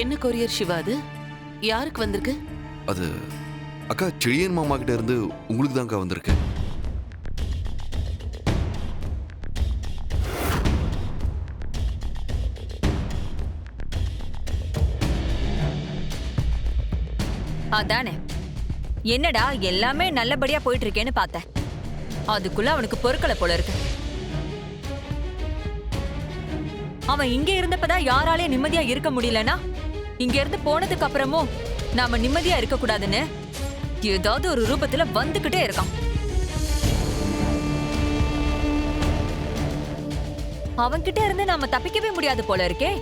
என்ன கொரியர் சிவா அது? யாருக்கு வந்திருக்கு? அது அக்கா செழியன் மாமா கிட்ட இருந்து உங்களுக்கு தான்க்கா வந்திருக்கு. அதானே, என்னடா எல்லாமே நல்லபடியா போயிட்டு இருக்கேன்னு பார்த்தேன். அதுக்குள்ள அவனுக்கு பொறுக்கல போல இருக்கு. அவன் இங்க இருந்தப்பதான் யாராலையும் நிம்மதியா இருக்க முடியலனா, இங்க இருந்து போனதுக்கு அப்புறமும் நாம நிம்மதியா இருக்க கூடாதுன்னு ஏதாவது ஒரு ரூபத்துல வந்துகிட்டே இருக்கான். அவன்கிட்ட இருந்து நாம தப்பிக்கவே முடியாது போல இருக்கே.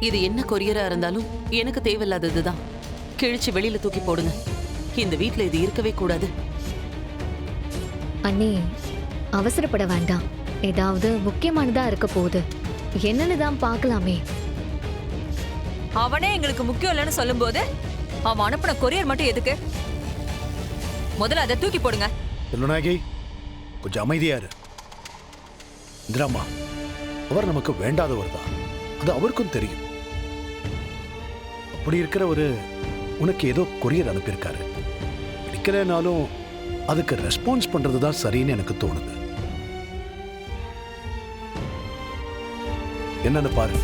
இது என்ன கொரியரா இருந்தாலும் எனக்கு தேவையில்லாததுதான். கிழிச்சு வெளியில தூக்கி போடுங்க. இந்த வீட்ல இது இருக்கவே கூடாது. அண்ணே, அவசரப்பட வேண்டாம். ஏதாவது முக்கியமானதா இருக்க போகுது. என்னன்னு தான் பார்க்கலாமே. அவனே எங்களுக்கு முக்கியம் இல்லைன்னு சொல்லும் போது அவன் அனுப்பின கொரியர் மட்டும் எதுக்கு? முதல்ல அதை தூக்கி போடுங்க. செல்வநாயகி, கொஞ்சம் அமைதியா இரு. இந்திராமா, அவர் நமக்கு வேண்டாதவர் தான், அது அவருக்கும் தெரியும். அப்படி இருக்கிற ஒரு உனக்கு ஏதோ கொரியர் அனுப்பியிருக்காரு. பிடிக்கலனாலும் அதுக்கு ரெஸ்பான்ஸ் பண்றது தான் சரின்னு எனக்கு தோணுது. என்னன்னு பாரு.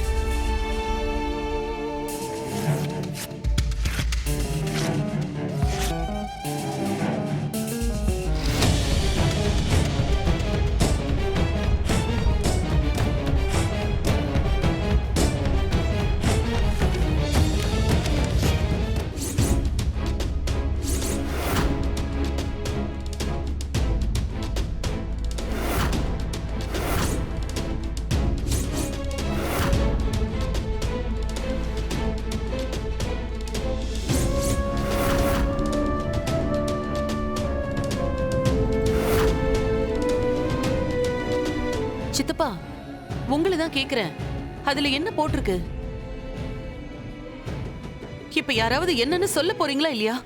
சித்தப்பா, உங்களை தான் கேக்குறேன். அதுல என்ன போட்டிருக்கு? இப்ப யாராவது என்னன்னு சொல்ல போறீங்களா இல்லையா?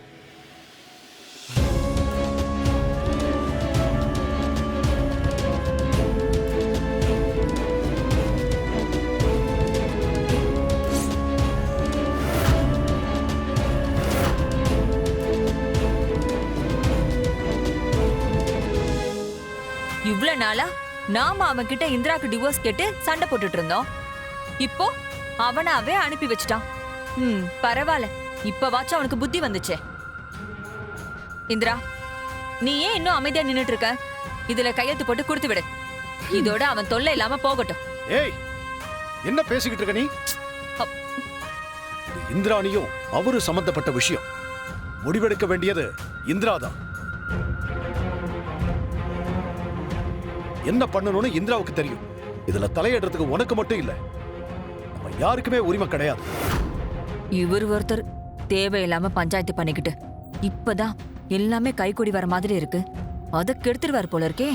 இவ்வளவு நாளா நாம அவன் கிட்ட இந்திராக்கு டிவோர்ஸ் கேட்டு சண்டை போட்டுட்டு இருந்தோம். இப்போ அவனாவே அனுப்பி வச்சுட்டான். பரவாயில்ல, இப்பவாச்சும் அவனுக்கு புத்தி வந்துச்சே. இந்திரா, நீ ஏன் இன்னும் அமைதியா நின்னுட்டு இருக்க? இதுல கையெழுத்து போட்டு கொடுத்து விடு. இதோட அவன் தொல்லை இல்லாம போகட்டும். ஏய், என்ன பேசிக்கிட்டு இருக்க நீ? இந்திராணியும் அவரு சம்பந்தப்பட்ட விஷயம். முடிவெடுக்க வேண்டியது இந்திராதான். என்ன பண்ணணும்னு இந்திராவுக்கு தெரியும். இதுல தலையிடுறதுக்கு உனக்கு மட்டும் இல்ல, நம்ம யாருக்குமே உரிமை கிடையாது. இவர் ஒருத்தர் தேவையில்லாம பஞ்சாயத்து பண்ணிக்கிட்டு இப்பதான் எல்லாமே கைகூடி வர மாதிரி இருக்கு. அதை கெடுத்துருவார் போல இருக்கே.